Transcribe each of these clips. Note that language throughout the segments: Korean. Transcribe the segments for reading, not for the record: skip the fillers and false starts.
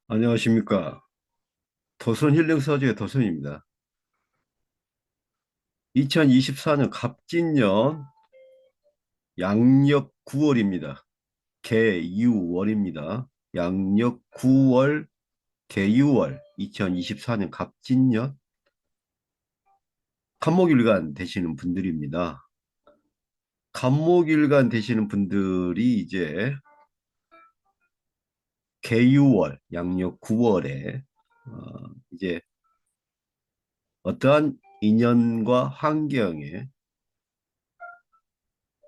안녕하십니까. 도선 힐링 서적의 도선입니다. 2024년 갑진년 양력 9월입니다. 개유월입니다. 양력 9월 개유월 2024년 갑진년 간목일간 되시는 분들입니다. 간목일간 되시는 분들이 이제 개유월 양력 9월에 이제 어떠한 인연과 환경에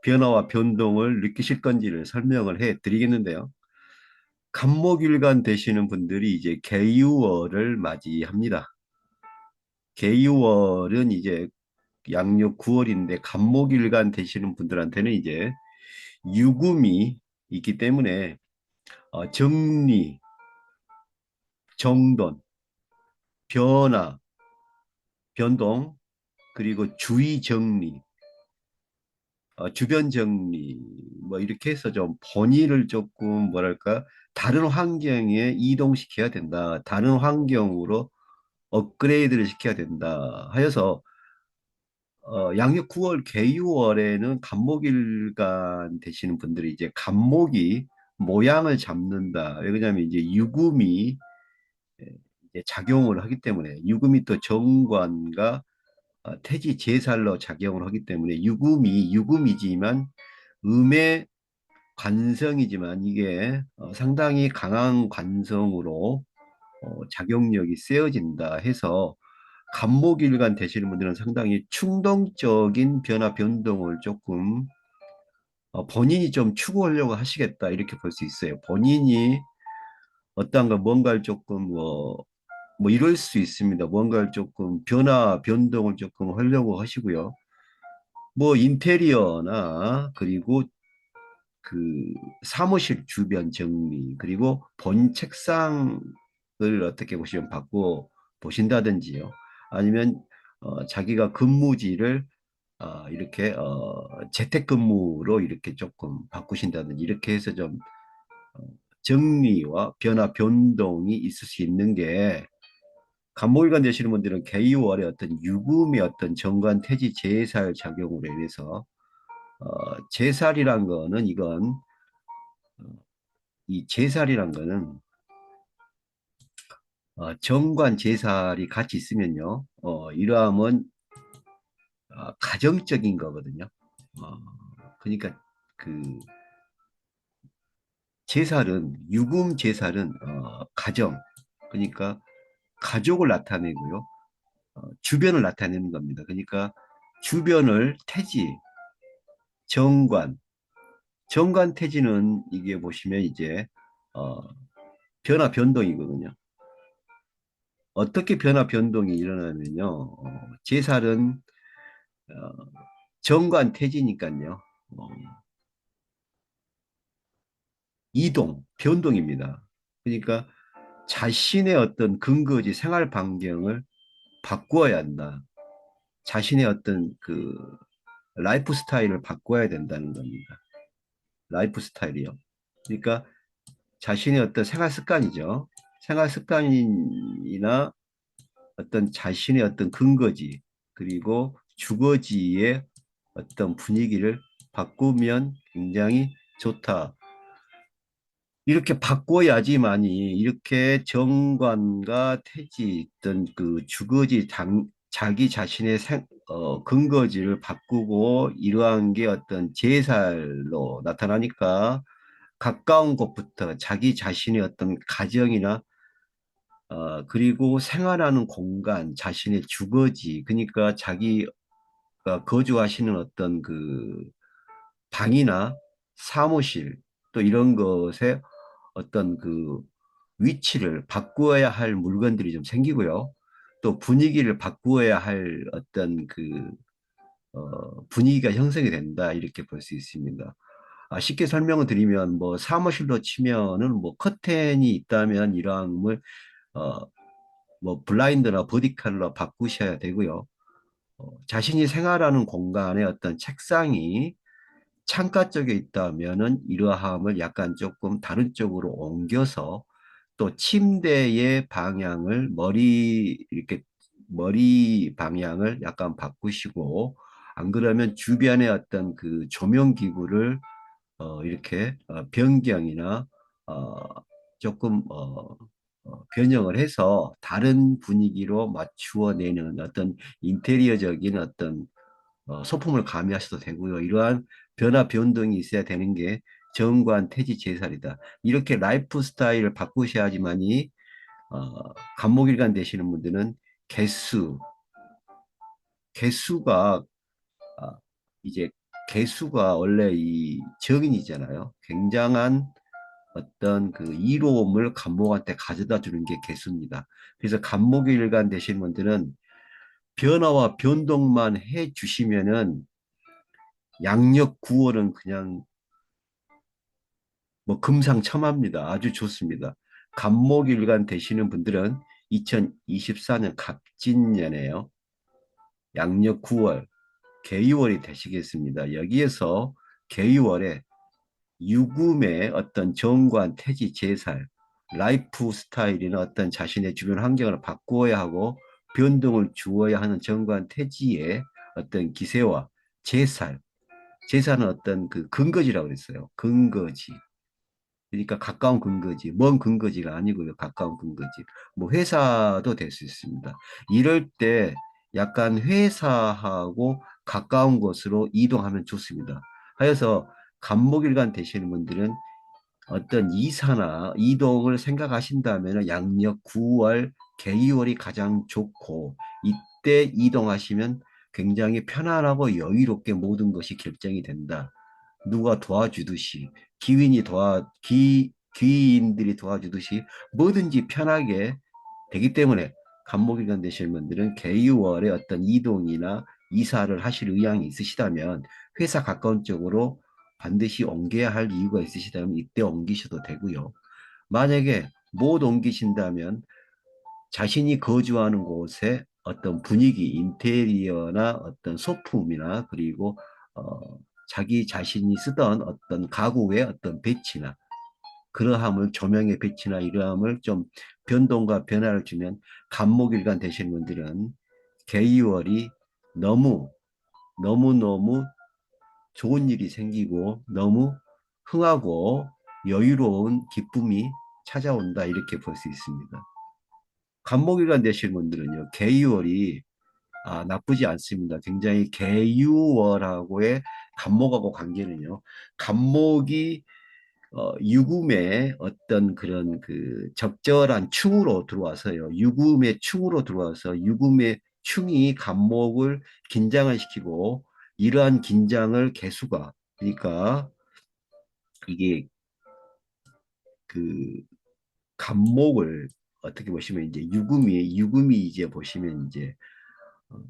변화와 변동을 느끼실 건지를 설명을 해 드리겠는데요. 간목일간 되시는 분들이 이제 개유월을 맞이합니다. 개유월은 이제 양력 9월인데 간목일간 되시는 분들한테는 이제 유금이 있기 때문에 정리, 정돈, 변화, 변동, 그리고 주의 정리, 주변 정리, 뭐 이렇게 해서 좀 본인을 조금 뭐랄까 다른 환경에 이동시켜야 된다. 다른 환경으로 업그레이드를 시켜야 된다 하여서 양력 9월 개유월에는 간목일간 되시는 분들이 이제 간목이 모양을 잡는다. 왜냐하면 이제 유금이 이제 작용을 하기 때문에 유금이 또 정관과 태지 제살로 작용을 하기 때문에 유금이 유금이지만 음의 관성이지만 이게 상당히 강한 관성으로 작용력이 세워진다 해서 간목일간 되시는 분들은 상당히 충동적인 변화 변동을 조금 본인이 좀 추구하려고 하시겠다 이렇게 볼 수 있어요. 본인이 어떤 거 뭔가를 조금 뭐 이럴 수 있습니다. 뭔가를 조금 변화 변동을 조금 하려고 하시고요. 뭐 인테리어나 그리고 그 사무실 주변 정리 그리고 본 책상을 어떻게 보시면 바꾸어 보신다든지요. 아니면 자기가 근무지를 이렇게 재택근무로 이렇게 조금 바꾸신다든지 이렇게 해서 좀 어, 정리와 변화 변동이 있을 수 있는 게 간목일관 되시는 분들은 개유월의 어떤 유금의 어떤 정관 태지 제살 작용으로 인해서 제살이란 거는 이건 이 제살이란 거는 정관 제살이 같이 있으면요 이러함은 가정적인 거거든요. 그러니까 그 제살은 유금 제살은 가정 그러니까 가족을 나타내고요 주변을 나타내는 겁니다. 그러니까 주변을 태지 정관 정관 태지는 이게 보시면 이제 어, 변화 변동이거든요. 어떻게 변화 변동이 일어나면요. 제살은 어, 정관 태지니까요. 이동, 변동입니다. 그러니까 자신의 어떤 근거지 생활 반경을 바꾸어야 한다. 자신의 어떤 그 라이프 스타일을 바꿔야 된다는 겁니다. 라이프 스타일이요. 그러니까 자신의 어떤 생활 습관이죠. 생활 습관이나 어떤 자신의 어떤 근거지 그리고 주거지의 어떤 분위기를 바꾸면 굉장히 좋다. 이렇게 바꿔야지만이 이렇게 정관과 태지 있던 그 주거지 자기 자신의 근거지를 바꾸고 이러한 게 어떤 제살로 나타나니까 가까운 곳부터 자기 자신의 어떤 가정이나 그리고 생활하는 공간, 자신의 주거지, 그러니까 자기가 거주하시는 어떤 그 방이나 사무실 또 이런 것에 어떤 그 위치를 바꾸어야 할 물건들이 좀 생기고요. 또 분위기를 바꾸어야 할 어떤 그 분위기가 형성이 된다 이렇게 볼 수 있습니다. 쉽게 설명을 드리면 뭐 사무실로 치면은 뭐 커튼이 있다면 이러한 걸 어, 뭐 블라인드나 버디칼로 바꾸셔야 되고요. 자신이 생활하는 공간에 어떤 책상이 창가 쪽에 있다면은 이러함을 약간 조금 다른 쪽으로 옮겨서 또 침대의 방향을 이렇게 머리 방향을 약간 바꾸시고, 안 그러면 주변의 어떤 그 조명 기구를 이렇게 변경이나 어, 조금 변형을 해서 다른 분위기로 맞추어 내는 어떤 인테리어적인 어떤 소품을 가미하셔도 되고요. 이러한 변화 변동이 있어야 되는 게 정관 태지 제살이다. 이렇게 라이프 스타일을 바꾸셔야지만이 간목일관 되시는 분들은 개수, 개수가 아, 이제 개수가 원래 이 정인이잖아요. 굉장한 어떤 그 이로움을 간목한테 가져다 주는 게 개수입니다. 그래서 간목일관 되시는 분들은 변화와 변동만 해 주시면은 양력 9월은 그냥 뭐 금상첨화입니다. 아주 좋습니다. 간목일관 되시는 분들은 2024년 갑진년에요. 양력 9월, 개유월이 되시겠습니다. 여기에서 개유월에 유금의 어떤 정관, 태지, 제살, 라이프 스타일이나 어떤 자신의 주변 환경을 바꾸어야 하고 변동을 주어야 하는 정관, 태지의 어떤 기세와 제살, 제살은 어떤 그 근거지라고 그랬어요. 근거지. 그러니까 가까운 근거지, 먼 근거지가 아니고요. 가까운 근거지. 뭐 회사도 될 수 있습니다. 이럴 때 약간 회사하고 가까운 곳으로 이동하면 좋습니다. 하여서 간목일관 되시는 분들은 어떤 이사나 이동을 생각하신다면 양력 9월, 개유월이 가장 좋고 이때 이동하시면 굉장히 편안하고 여유롭게 모든 것이 결정이 된다. 누가 도와주듯이 귀인들이 도와주듯이 뭐든지 편하게 되기 때문에 간목일관 되실 분들은 개유월에 어떤 이동이나 이사를 하실 의향이 있으시다면 회사 가까운 쪽으로 반드시 옮겨야 할 이유가 있으시다면 이때 옮기셔도 되고요. 만약에 못 옮기신다면 자신이 거주하는 곳에 어떤 분위기, 인테리어나 어떤 소품이나 그리고 어, 자기 자신이 쓰던 어떤 가구의 어떤 배치나 그러함을 조명의 배치나 이러함을 좀 변동과 변화를 주면 간목일관 되시는 분들은 개이월이 너무 너무너무 좋은 일이 생기고 너무 흥하고 여유로운 기쁨이 찾아온다 이렇게 볼 수 있습니다. 간목일관 되시는 분들은요, 개유월이 나쁘지 않습니다. 굉장히 개유월하고의 간목하고 관계는요, 간목이 유금의 어떤 그런 그 적절한 충으로 들어와서요, 유금의 충으로 들어와서 유금의 충이 간목을 긴장을 시키고 이러한 긴장을 개수가 그러니까 이게 그 간목을 어떻게 보시면 이제 유금이 이제 보시면 이제 어,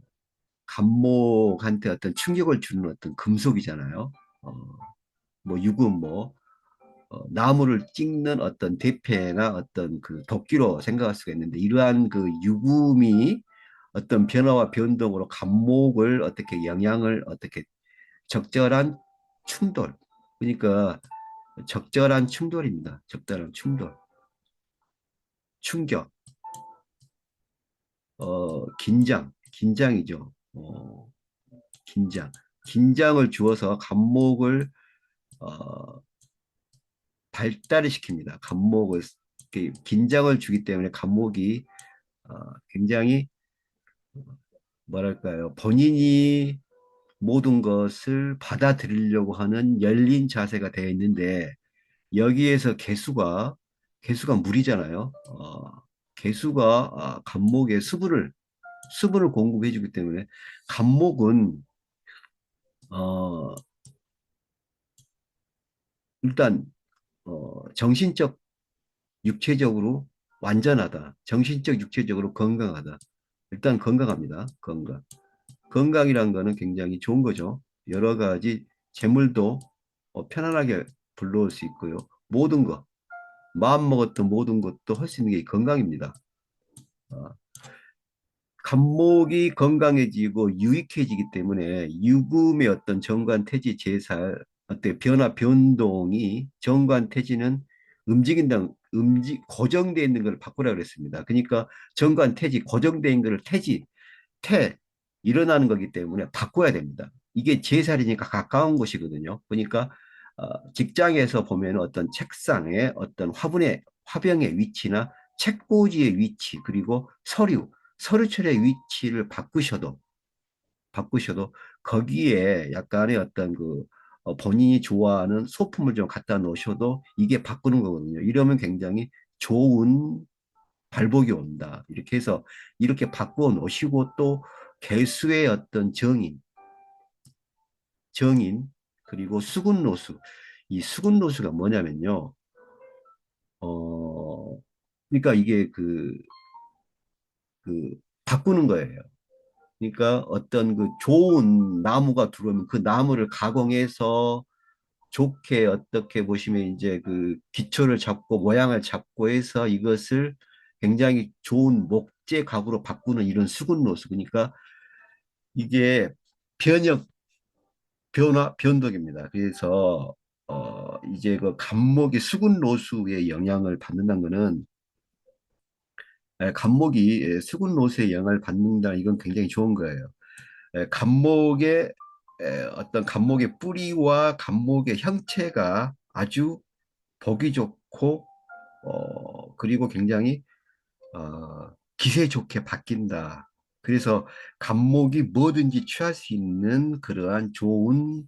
간목한테 어떤 충격을 주는 어떤 금속이잖아요. 어, 뭐 유금 나무를 찍는 어떤 대패나 어떤 그 도끼로 생각할 수가 있는데 이러한 그 유금이 어떤 변화와 변동으로 간목을 어떻게 영향을 어떻게 적절한 충돌 그러니까 적절한 충돌입니다. 적절한 충돌 충격 긴장이죠. 긴장 긴장을 주어서 간목을 어, 발달을 시킵니다. 간목을 긴장을 주기 때문에 간목이 굉장히 뭐랄까요 본인이 모든 것을 받아들이려고 하는 열린 자세가 되어 있는데 여기에서 개수가 물이잖아요. 개수가 간목에 수분을 공급해 주기 때문에 간목은 어, 일단 정신적 육체적으로 완전하다. 정신적 육체적으로 건강하다. 일단 건강합니다. 건강이란 거는 굉장히 좋은 거죠. 여러 가지 재물도 편안하게 불러올 수 있고요. 모든 것, 마음 먹었던 모든 것도 할 수 있는 게 건강입니다. 어, 간목이 건강해지고 유익해지기 때문에 유금의 어떤 정관 태지 제살 어때 변화 변동이 정관 태지는 움직인다 고정되어 있는 걸 바꾸라 그랬습니다. 그러니까 정관 태지, 고정되어 있는 걸 태지, 태, 일어나는 거기 때문에 바꿔야 됩니다. 이게 제살이니까 가까운 곳이거든요. 그러니까 직장에서 보면 어떤 책상에 어떤 화병의 위치나 책꽂이의 위치, 그리고 서류철의 위치를 바꾸셔도 거기에 약간의 어떤 본인이 좋아하는 소품을 좀 갖다 놓으셔도 이게 바꾸는 거거든요. 이러면 굉장히 좋은 발복이 온다. 이렇게 해서 이렇게 바꾸어 놓으시고 또 개수의 어떤 정인, 그리고 수군노수. 이 수군노수가 뭐냐면요. 어, 그러니까 이게 바꾸는 거예요. 그러니까 어떤 좋은 나무가 들어오면 그 나무를 가공해서 좋게 어떻게 보시면 이제 기초를 잡고 모양을 잡고 해서 이것을 굉장히 좋은 목재 가구로 바꾸는 이런 수군노수. 그러니까 이게 변형, 변덕입니다. 그래서 이제 간목이 수군노수의 영향을 받는다는 거는 간목이 수군노수의 영향을 받는다, 이건 굉장히 좋은 거예요. 간목의 어떤 간목의 뿌리와 간목의 형체가 아주 보기 좋고 그리고 굉장히 기세 좋게 바뀐다. 그래서 간목이 뭐든지 취할 수 있는 그러한 좋은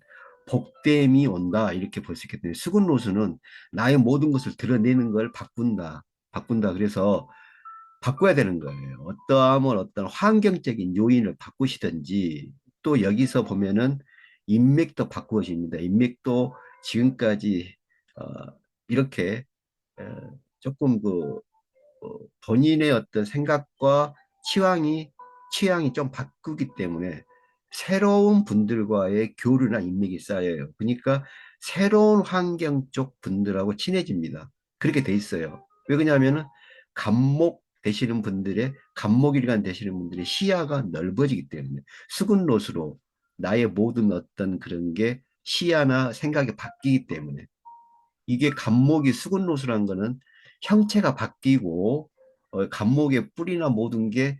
복됨이 온다. 이렇게 볼 수 있겠네요. 수근로수는 나의 모든 것을 드러내는 걸 바꾼다. 그래서 바꿔야 되는 거예요. 어떠하면 어떤 환경적인 요인을 바꾸시든지, 또 여기서 보면은 인맥도 바꾸어집니다. 인맥도 지금까지 어, 이렇게 어, 조금 본인의 어떤 생각과 취향이 좀 바꾸기 때문에 새로운 분들과의 교류나 인맥이 쌓여요. 그러니까 새로운 환경 쪽 분들하고 친해집니다. 그렇게 돼 있어요. 왜 그러냐면은 간목일간 되시는 분들의 시야가 넓어지기 때문에 수근롯으로 나의 모든 어떤 그런 게 시야나 생각이 바뀌기 때문에, 이게 간목이 수근로수라는 거는 형체가 바뀌고 간목의 뿌리나 모든 게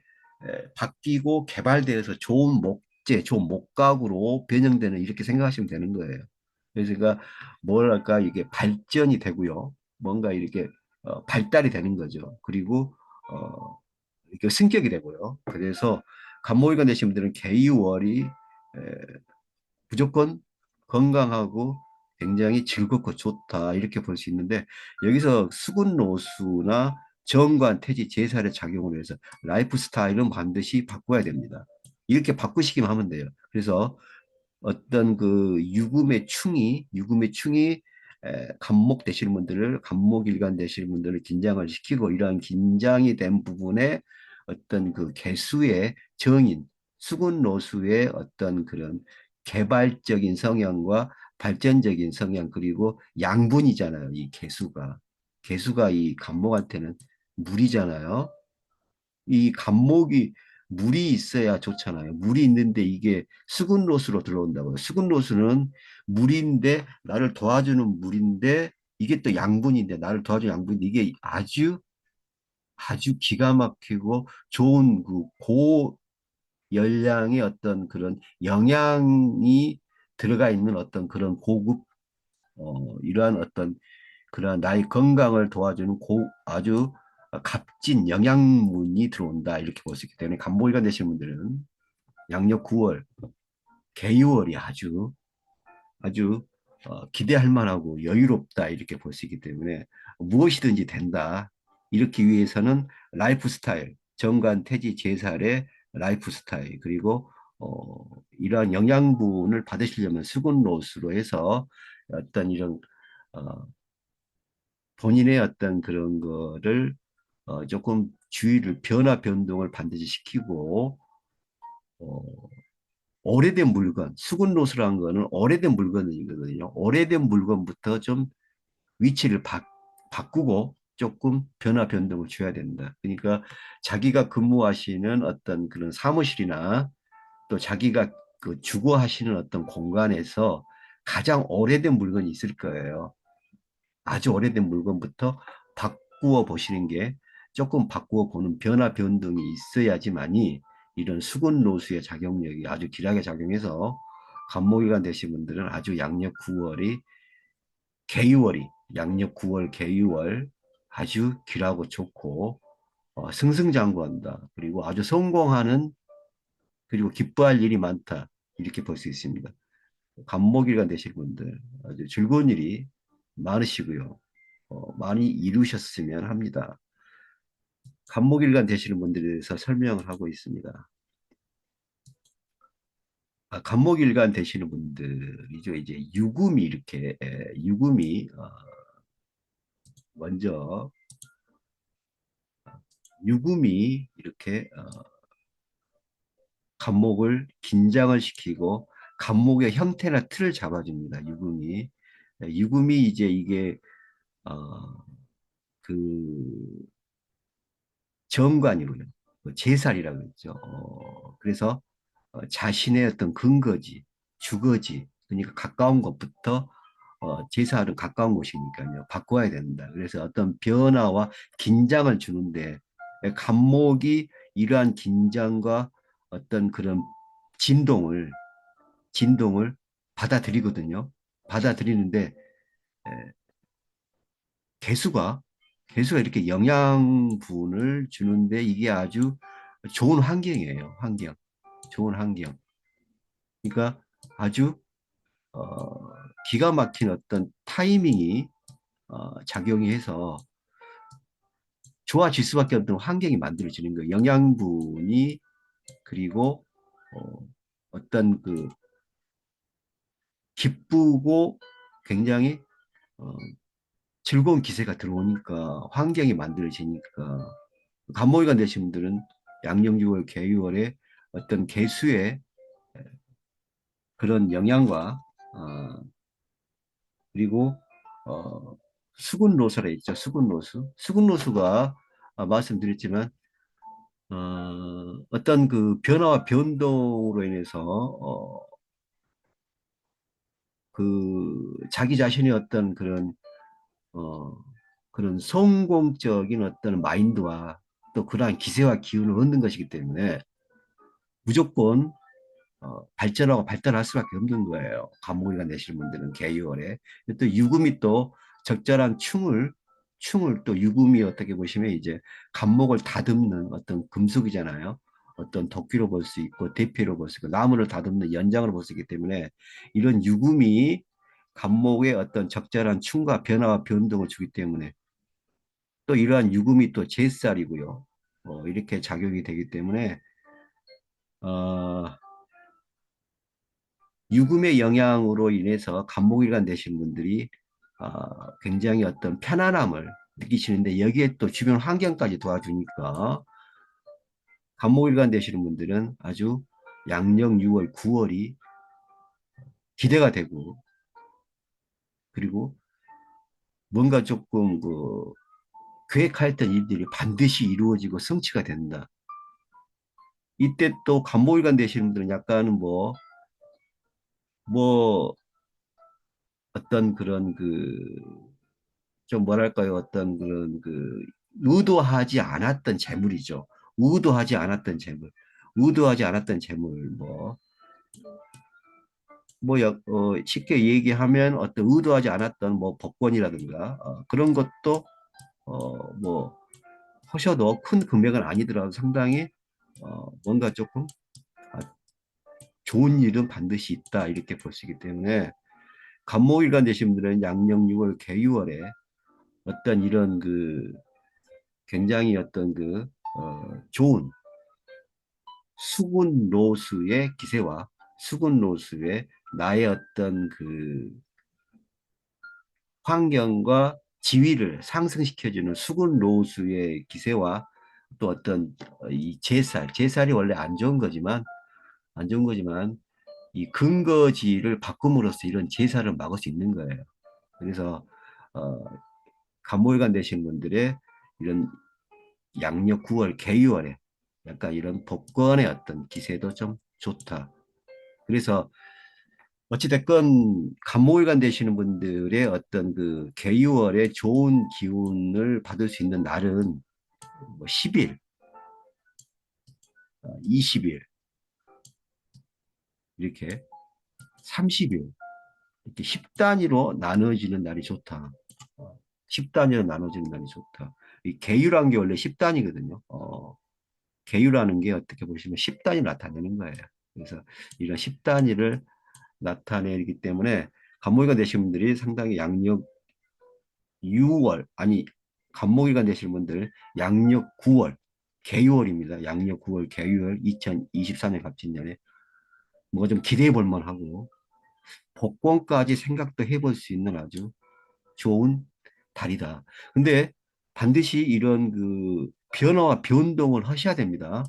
바뀌고 개발되어서 좋은 목재, 좋은 목각으로 변형되는, 이렇게 생각하시면 되는 거예요. 그래서 그러니까 뭐랄까 이게 발전이 되고요. 뭔가 이렇게 발달이 되는 거죠. 그리고 이렇게 승격이 되고요. 그래서 간목이가 되신 분들은 개유월이 무조건 건강하고 굉장히 즐겁고 좋다, 이렇게 볼 수 있는데, 여기서 수군노수나 정관, 태지, 제살의 작용을 해서 라이프 스타일은 반드시 바꿔야 됩니다. 이렇게 바꾸시기만 하면 돼요. 그래서 어떤 유금의 충이 간목 되시는 분들을, 간목일간 되시는 분들을 긴장을 시키고, 이러한 긴장이 된 부분에 어떤 개수의 정인, 수군노수의 어떤 그런 개발적인 성향과 발전적인 성향, 그리고 양분이잖아요. 이 개수가 이 간목한테는 물이잖아요. 이 간목이 물이 있어야 좋잖아요. 물이 있는데 이게 수분로스로 들어온다고요. 수분로스는 물인데, 나를 도와주는 물인데, 이게 또 양분인데, 나를 도와주는 양분인데, 이게 아주 기가 막히고 좋은 고열량의 어떤 그런 영양이 들어가 있는 어떤 그런 고급 이러한 어떤 그러한 나의 건강을 도와주는 아주 값진 영양분이 들어온다, 이렇게 볼 수 있기 때문에 간모기가 되시는 분들은 양력 9월, 개유월이 아주 기대할 만하고 여유롭다, 이렇게 볼 수 있기 때문에 무엇이든지 된다. 이렇게 위해서는 라이프 스타일, 정관, 태지, 제살의 라이프 스타일, 그리고 이러한 영양분을 받으시려면 수분로스로 해서 어떤 이런 어, 본인의 어떤 그런 거를 조금 주의를, 변동을 반드시 시키고, 어, 오래된 물건, 수군로스라는 거는 오래된 물건이거든요. 오래된 물건부터 좀 위치를 바꾸고 조금 변동을 줘야 된다. 그러니까 자기가 근무하시는 어떤 그런 사무실이나 또 자기가 주거하시는 어떤 공간에서 가장 오래된 물건이 있을 거예요. 아주 오래된 물건부터 바꾸어 보시는 게 조금 바꾸어 보는 변화 변동이 있어야지만이 이런 수군 노수의 작용력이 아주 길하게 작용해서 간목일관 되신 분들은 아주 양력 9월이 개유월이 양력 9월 개유월 아주 길하고 좋고 승승장구한다. 그리고 아주 성공하는 그리고 기뻐할 일이 많다. 이렇게 볼 수 있습니다. 간목일관 되실 분들 아주 즐거운 일이 많으시고요. 많이 이루셨으면 합니다. 간목일관 되시는 분들에 대해서 설명을 하고 있습니다. 간목일관 되시는 분들이죠. 이제 유금이 이렇게 유금이 먼저 유금이 이렇게 간목을 긴장을 시키고 간목의 형태나 틀을 잡아줍니다. 유금이 유금이 이제 이게 어, 그 정관이고요. 제살이라고 했죠. 그래서 자신의 어떤 근거지, 주거지, 그러니까 가까운 것부터 제사는 가까운 곳이니까요. 바꿔야 된다. 그래서 어떤 변화와 긴장을 주는데 간목이 이러한 긴장과 어떤 그런 진동을 진동을 받아들이거든요. 받아들이는데 개수가 개수가 이렇게 영양분을 주는데 이게 아주 좋은 환경이에요. 환경. 좋은 환경. 그러니까 아주 기가 막힌 어떤 타이밍이 작용이 해서 좋아질 수밖에 없는 환경이 만들어지는 거예요. 영양분이 그리고 어떤 그 기쁘고 굉장히 어, 즐거운 기세가 들어오니까 환경이 만들어지니까 간목이가 되신 분들은 양력 6월 개유월에 어떤 개수의 그런 영향과 그리고 어, 수군노수라 있죠. 수군노수. 수군노수가 말씀드렸지만 어떤 그 변화와 변동으로 인해서 그 자기 자신의 어떤 어, 그런 성공적인 어떤 마인드와 또 그러한 기세와 기운을 얻는 것이기 때문에 무조건 발전하고 발달할 수밖에 없는 거예요. 간목일관 내시는 분들은 개유월에 또 유금이 또 적절한 충을 또 유금이 어떻게 보시면 이제 간목을 다듬는 어떤 금속이잖아요. 어떤 도끼로 볼 수 있고 대피로 볼 수 있고 나무를 다듬는 연장으로 볼 수 있기 때문에 이런 유금이 간목의 어떤 적절한 충과 변화와 변동을 주기 때문에 또 이러한 유금이 또 제살이고요. 이렇게 작용이 되기 때문에 어, 유금의 영향으로 인해서 간목일관 되신 분들이 굉장히 어떤 편안함을 느끼시는데 여기에 또 주변 환경까지 도와주니까 간목일관 되시는 분들은 아주 양력 6월, 9월이 기대가 되고 그리고 뭔가 조금 그 계획하였던 일들이 반드시 이루어지고 성취가 된다. 이때 또 간목일관 되시는 분들은 약간은 뭐 어떤 그런 좀 뭐랄까요 어떤 그런 의도하지 않았던 재물이죠. 의도하지 않았던 재물, 의도하지 않았던 재물 쉽게 얘기하면 어떤 의도하지 않았던 뭐 복권이라든가 그런 것도 뭐 하셔도 큰 금액은 아니더라도 상당히 뭔가 조금 아, 좋은 일은 반드시 있다 이렇게 보시기 때문에 간목일관 되신 분들은 양력 6월 개유월에 어떤 이런 굉장히 어떤 좋은 수군 로스의 기세와 수군 로스의 나의 어떤 환경과 지위를 상승시켜주는 수군 로스의 기세와 또 어떤 이 제살이 원래 안 좋은 거지만 이 근거지를 바꿈으로써 이런 제살을 막을 수 있는 거예요. 그래서 어, 간몰관 되신 분들의 이런 양력 9월, 개유월에 약간 이런 복권의 어떤 기세도 좀 좋다. 그래서 어찌됐건 간목일관 되시는 분들의 어떤 그 개유월의 좋은 기운을 받을 수 있는 날은 뭐 10일, 20일, 이렇게 30일, 이렇게 10단위로 나눠지는 날이 좋다. 10단위로 나눠지는 날이 좋다. 이 계유라는 게 원래 10단위거든요. 계유라는 게 어떻게 보시면 10단위 나타내는 거예요. 그래서 이런 10단위를 나타내기 때문에 간목일관 되신 분들이 상당히 양력 6월, 아니 간목일관 되시는 분들 양력 9월, 개유월입니다. 양력 9월 개유월 2024년 갑진년에 뭐가 좀 기대해 볼 만하고 복권까지 생각도 해볼 수 있는 아주 좋은 달이다. 근데 반드시 이런 그 변화와 변동을 하셔야 됩니다.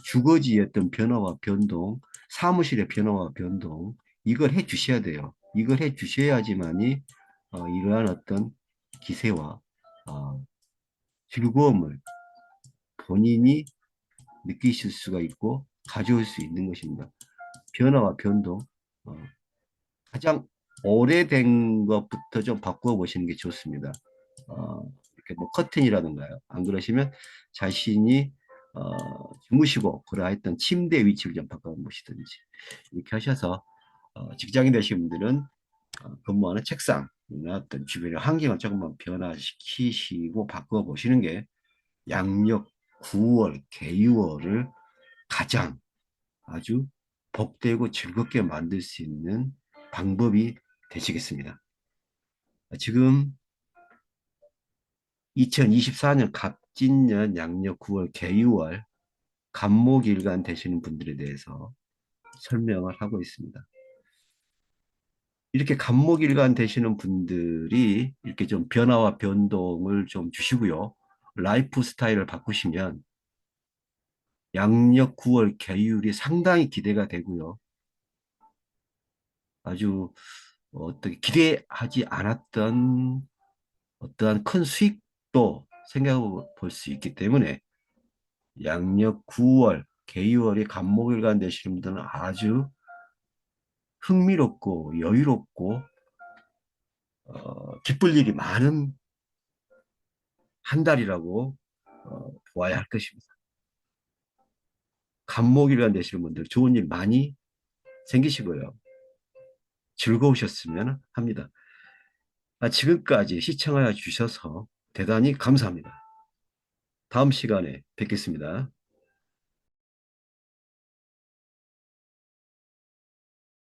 주거지의 어떤 변화와 변동, 사무실의 변화와 변동, 이걸 해 주셔야 돼요. 이걸 해 주셔야지만이 이러한 어떤 기세와 즐거움을 본인이 느끼실 수가 있고 가져올 수 있는 것입니다. 변화와 변동, 어, 가장 오래된 것부터 좀 바꾸어 보시는 게 좋습니다. 이렇게 뭐 커튼이라든가요. 안 그러시면 자신이 주무시고 그러했던 침대 위치를 좀 바꿔 보시든지 이렇게 하셔서 직장인 되신 분들은 근무하는 책상이나 어떤 주변의 환경을 조금만 변화시키시고 바꿔 보시는 게 양력 9월, 개유월을 가장 아주 복되고 즐겁게 만들 수 있는 방법이 되시겠습니다. 지금 2024년 갑진년 양력 9월 개유월 간목일간 되시는 분들에 대해서 설명을 하고 있습니다. 이렇게 간목일간 되시는 분들이 이렇게 좀 변화와 변동을 좀 주시고요. 라이프 스타일을 바꾸시면 양력 9월 개유일이 상당히 기대가 되고요. 아주 어떻게 기대하지 않았던 어떠한 큰 수익도 생각해 볼 수 있기 때문에 양력 9월, 개유월이 간목일간 되시는 분들은 아주 흥미롭고 여유롭고 기쁠 일이 많은 한 달이라고 보아야 할 것입니다. 간목일간 되시는 분들 좋은 일 많이 생기시고요. 즐거우셨으면 합니다. 지금까지 시청하여 주셔서 대단히 감사합니다. 다음 시간에 뵙겠습니다.